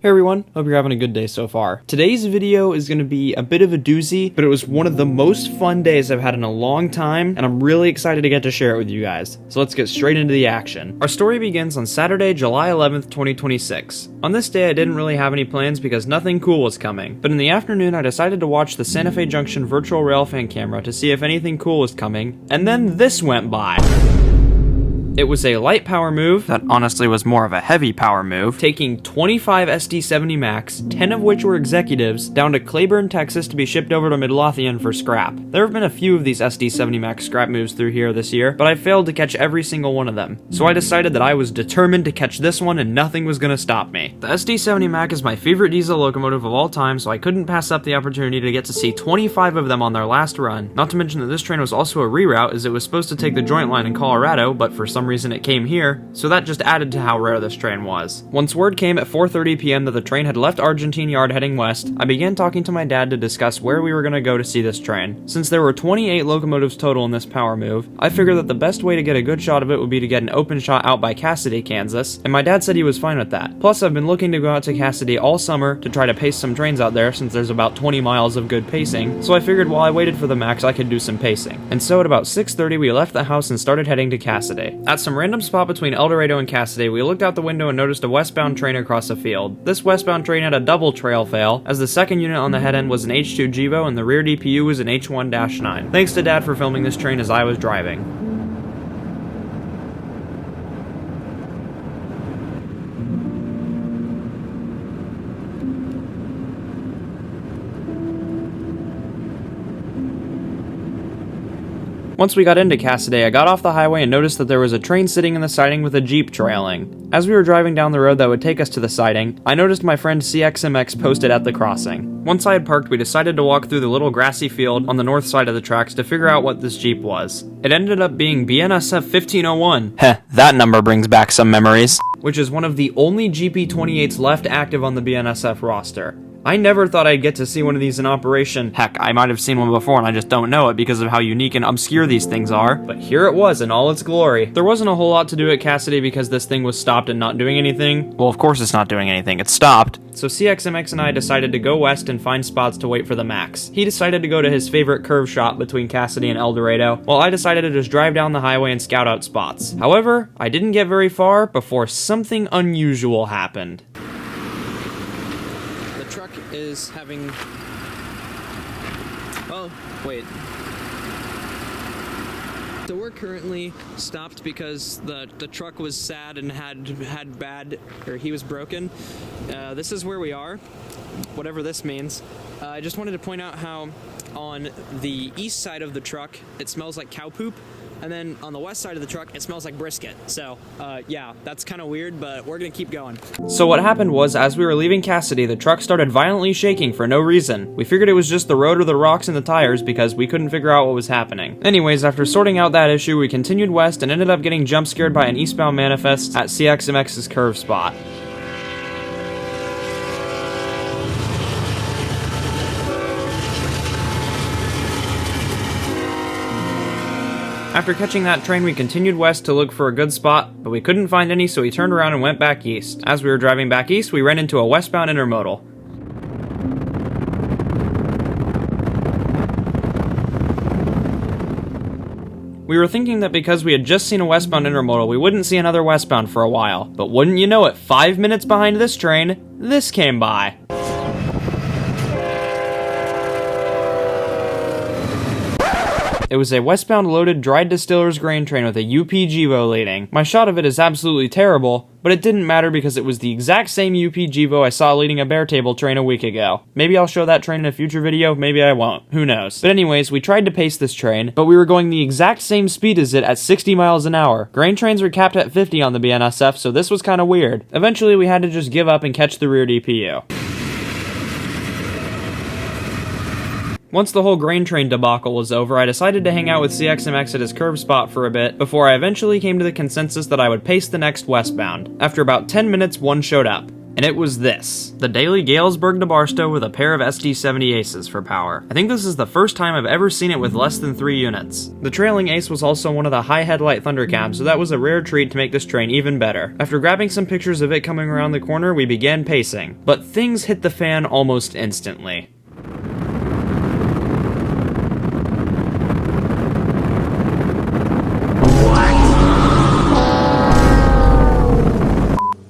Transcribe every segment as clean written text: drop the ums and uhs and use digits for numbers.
Hey everyone, hope you're having a good day so far. Today's video is going to be a bit of a doozy, but it was one of the most fun days I've had in a long time, and I'm really excited to get to share it with you guys. So let's get straight into the action. Our story begins on Saturday, July 11th, 2026. On this day I didn't really have any plans because nothing cool was coming, but in the afternoon I decided to watch the Santa Fe Junction virtual railfan camera to see if anything cool was coming, and then this went by. It was a light power move that honestly was more of a heavy power move, taking 25 SD70MACs, 10 of which were executives, down to Claiborne, Texas to be shipped over to Midlothian for scrap. There have been a few of these SD70MAC scrap moves through here this year, but I failed to catch every single one of them. So I decided that I was determined to catch this one and nothing was gonna stop me. The SD70MAC is my favorite diesel locomotive of all time, so I couldn't pass up the opportunity to get to see 25 of them on their last run. Not to mention that this train was also a reroute, as it was supposed to take the joint line in Colorado, but for some reason it came here, so that just added to how rare this train was. Once word came at 4:30 p.m. that the train had left Argentine Yard heading west, I began talking to my dad to discuss where we were going to go to see this train. Since there were 28 locomotives total in this power move, I figured that the best way to get a good shot of it would be to get an open shot out by Cassoday, Kansas, and my dad said he was fine with that. Plus, I've been looking to go out to Cassoday all summer to try to pace some trains out there since there's about 20 miles of good pacing, so I figured while I waited for the max I could do some pacing. And so at about 6:30 we left the house and started heading to Cassoday. At some random spot between El Dorado and Cassoday, we looked out the window and noticed a westbound train across a field. This westbound train had a double trail fail, as the second unit on the head end was an H2 GEVO and the rear DPU was an H1-9. Thanks to Dad for filming this train as I was driving. Once we got into Cassoday, I got off the highway and noticed that there was a train sitting in the siding with a Jeep trailing. As we were driving down the road that would take us to the siding, I noticed my friend CXMX posted at the crossing. Once I had parked, we decided to walk through the little grassy field on the north side of the tracks to figure out what this Jeep was. It ended up being BNSF 1501. Heh, that number brings back some memories. Which is one of the only GP28s left active on the BNSF roster. I never thought I'd get to see one of these in operation. Heck, I might have seen one before and I just don't know it because of how unique and obscure these things are, but here it was in all its glory. There wasn't a whole lot to do at Cassoday because this thing was stopped and not doing anything. Well, of course it's not doing anything, it's stopped. So CXMX and I decided to go west and find spots to wait for the max. He decided to go to his favorite curve shot between Cassoday and El Dorado, while I decided to just drive down the highway and scout out spots. However, I didn't get very far before something unusual happened. Truck is having... Oh, wait. So we're currently stopped because the truck was sad and had bad, or he was broken. This is where we are, whatever this means. I just wanted to point out how on the east side of the truck it smells like cow poop, and then on the west side of the truck it smells like brisket. So yeah, that's kind of weird, but we're gonna keep going. So what happened was, as we were leaving Cassoday, the truck started violently shaking for no reason. We figured it was just the road or the rocks in the tires because we couldn't figure out what was happening. Anyways, after sorting out that issue, we continued west and ended up getting jump scared by an eastbound manifest at CXMX's curve spot. After catching that train, we continued west to look for a good spot, but we couldn't find any, so we turned around and went back east. As we were driving back east, we ran into a westbound intermodal. We were thinking that because we had just seen a westbound intermodal, we wouldn't see another westbound for a while. But wouldn't you know it, 5 minutes behind this train, this came by. It was a westbound loaded dried distiller's grain train with a UP GEVO leading. My shot of it is absolutely terrible, but it didn't matter because it was the exact same UP GEVO I saw leading a bare table train a week ago. Maybe I'll show that train in a future video, maybe I won't, who knows. But anyways, we tried to pace this train, but we were going the exact same speed as it at 60 miles an hour. Grain trains were capped at 50 on the BNSF, so this was kinda weird. Eventually we had to just give up and catch the rear DPU. Once the whole grain train debacle was over, I decided to hang out with CXMX at his curve spot for a bit before I eventually came to the consensus that I would pace the next westbound. After about 10 minutes, one showed up. And it was this. The daily Galesburg to Barstow with a pair of SD70 Aces for power. I think this is the first time I've ever seen it with less than 3 units. The trailing Ace was also one of the high headlight Thundercabs, so that was a rare treat to make this train even better. After grabbing some pictures of it coming around the corner, we began pacing. But things hit the fan almost instantly.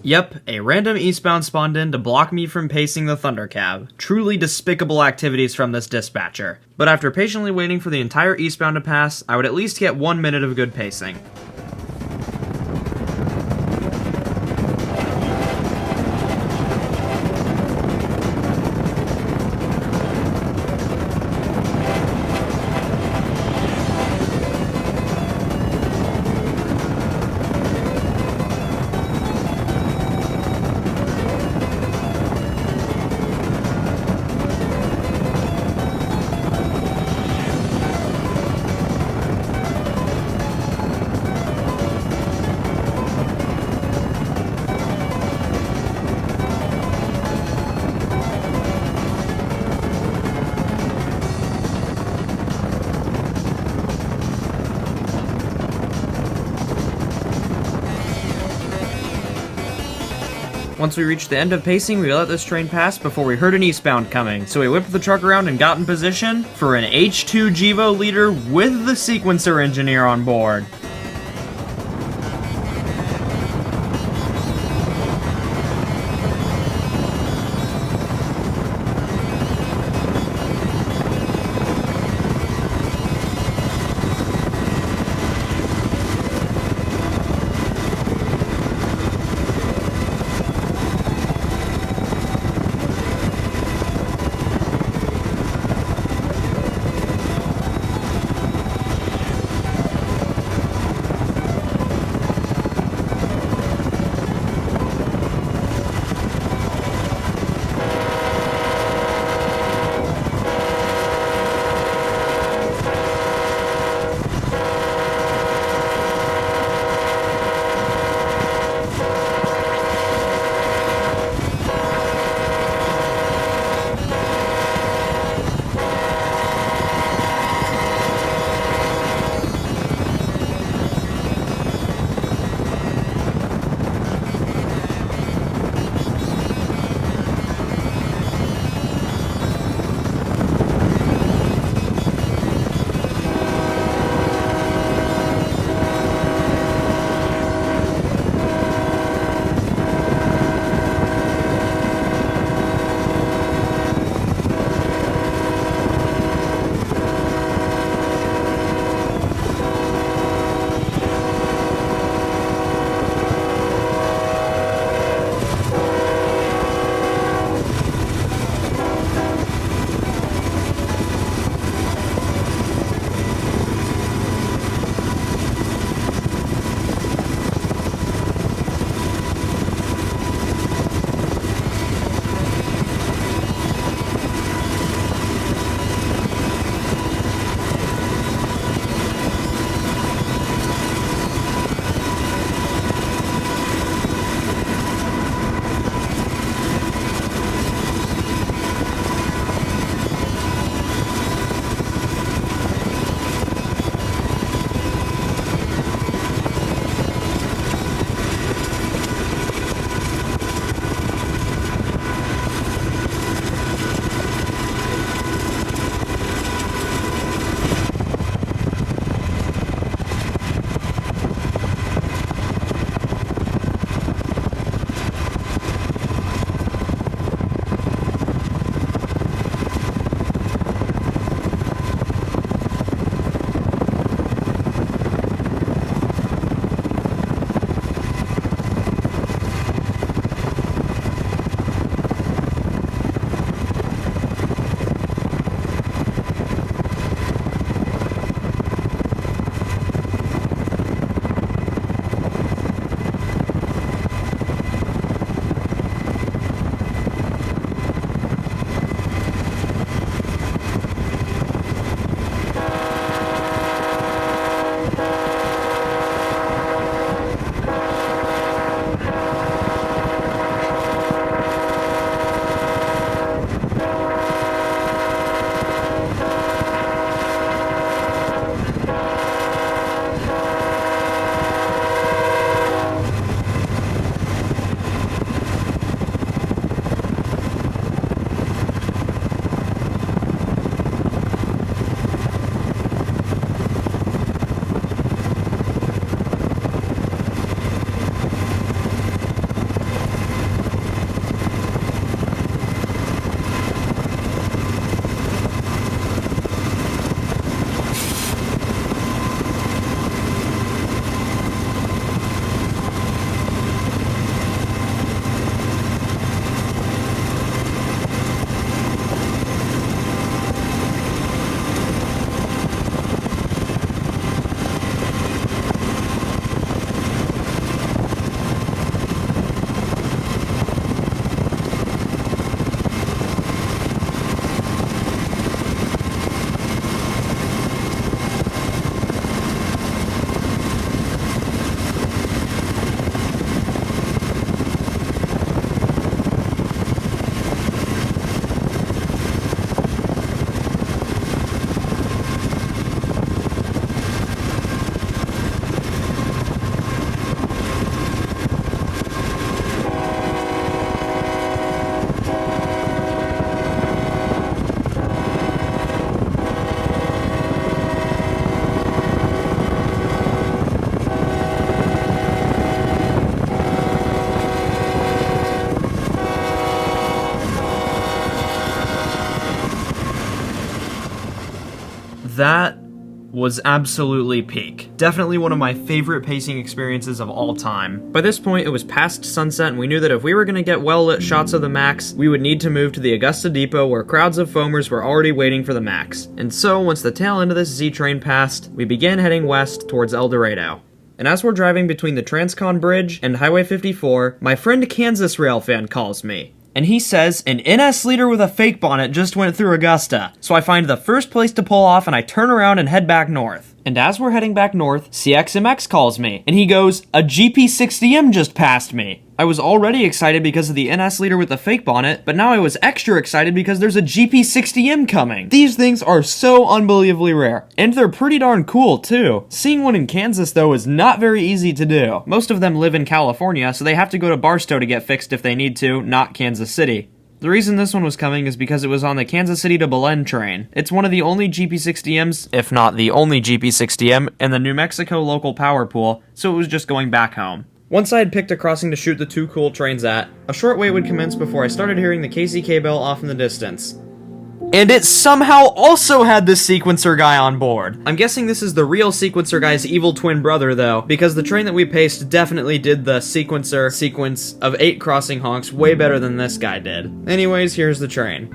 Yep, a random eastbound spawned in to block me from pacing the Thundercab. Truly despicable activities from this dispatcher. But after patiently waiting for the entire eastbound to pass, I would at least get 1 minute of good pacing. Once we reached the end of pacing, we let this train pass before we heard an eastbound coming, so we whipped the truck around and got in position for an H2 Gevo leader with the sequencer engineer on board. That was absolutely peak. Definitely one of my favorite pacing experiences of all time. By this point, it was past sunset, and we knew that if we were going to get well-lit shots of the Macs, we would need to move to the Augusta depot where crowds of foamers were already waiting for the Macs. And so, once the tail end of this Z train passed, we began heading west towards El Dorado. And as we're driving between the Transcon Bridge and Highway 54, my friend Kansas Railfan calls me. And he says, an NS leader with a fake bonnet just went through Augusta. So I find the first place to pull off and I turn around and head back north. And as we're heading back north, CXMX calls me. And he goes, a GP60M just passed me. I was already excited because of the NS leader with the fake bonnet, but now I was extra excited because there's a GP60M coming. These things are so unbelievably rare, and they're pretty darn cool too. Seeing one in Kansas though is not very easy to do. Most of them live in California, so they have to go to Barstow to get fixed if they need to, not Kansas City. The reason this one was coming is because it was on the Kansas City to Belen train. It's one of the only GP60Ms, if not the only GP60M, in the New Mexico local power pool, so it was just going back home. Once I had picked a crossing to shoot the two cool trains at, a short wait would commence before I started hearing the KCK bell off in the distance. And it somehow also had the sequencer guy on board. I'm guessing this is the real sequencer guy's evil twin brother though, because the train that we paced definitely did the sequencer sequence of 8 crossing honks way better than this guy did. Anyways, here's the train.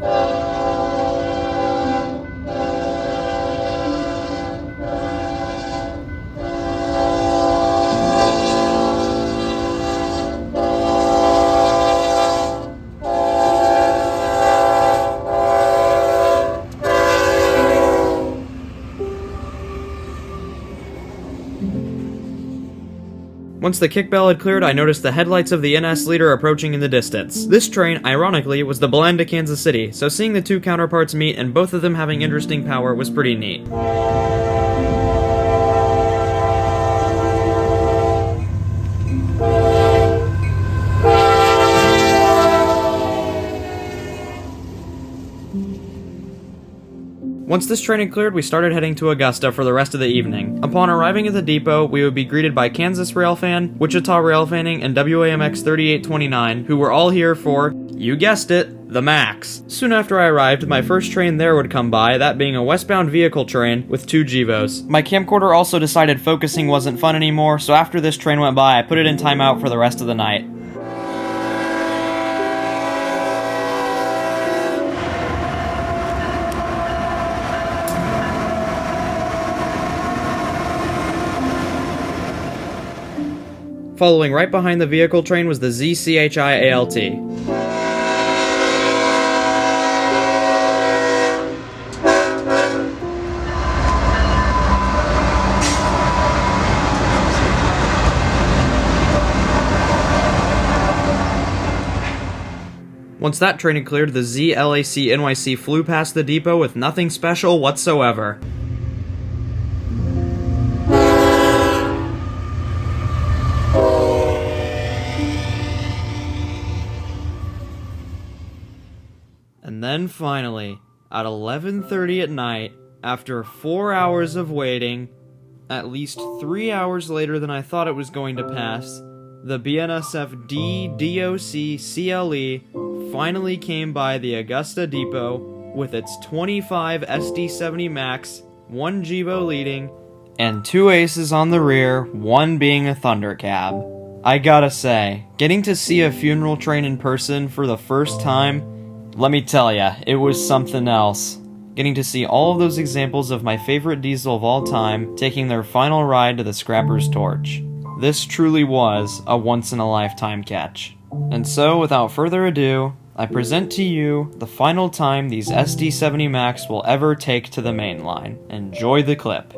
Once the kick bell had cleared, I noticed the headlights of the NS leader approaching in the distance. This train, ironically, was the Belen to Kansas City, so seeing the two counterparts meet and both of them having interesting power was pretty neat. Once this train had cleared, we started heading to Augusta for the rest of the evening. Upon arriving at the depot, we would be greeted by Kansas Railfan, Wichita Railfanning, and WAMX 3829, who were all here for, you guessed it, the Macs. Soon after I arrived, my first train there would come by, that being a westbound vehicle train with 2 GEVOs. My camcorder also decided focusing wasn't fun anymore, so after this train went by, I put it in timeout for the rest of the night. Following right behind the vehicle train was the ZCHI ALT. Once that train had cleared, the ZLAC NYC flew past the depot with nothing special whatsoever. And then finally, at 11:30 at night, after 4 hours of waiting, at least 3 hours later than I thought it was going to pass, the BNSF DOC CLE finally came by the Augusta depot with its 25 SD70MACs, 1 GEVO leading, and 2 aces on the rear, one being a Thunder Cab. I gotta say, getting to see a funeral train in person for the first time, let me tell ya, it was something else. Getting to see all of those examples of my favorite diesel of all time taking their final ride to the scrapper's torch. This truly was a once-in-a-lifetime catch. And so, without further ado, I present to you the final time these SD70MACs will ever take to the main line. Enjoy the clip.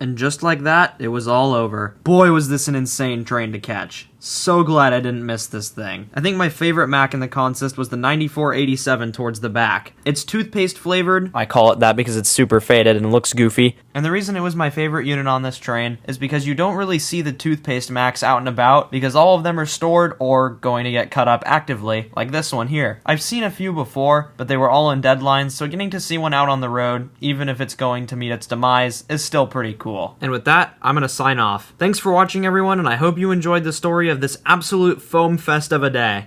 And just like that, it was all over. Boy, was this an insane train to catch. So glad I didn't miss this thing. I think my favorite Mac in the consist was the 9487 towards the back. It's toothpaste flavored. I call it that because it's super faded and looks goofy. And the reason it was my favorite unit on this train is because you don't really see the toothpaste Macs out and about because all of them are stored or going to get cut up actively, like this one here. I've seen a few before, but they were all in deadlines, so getting to see one out on the road, even if it's going to meet its demise, is still pretty cool. And with that, I'm gonna sign off. Thanks for watching, everyone, and I hope you enjoyed the story of this absolute foam fest of a day.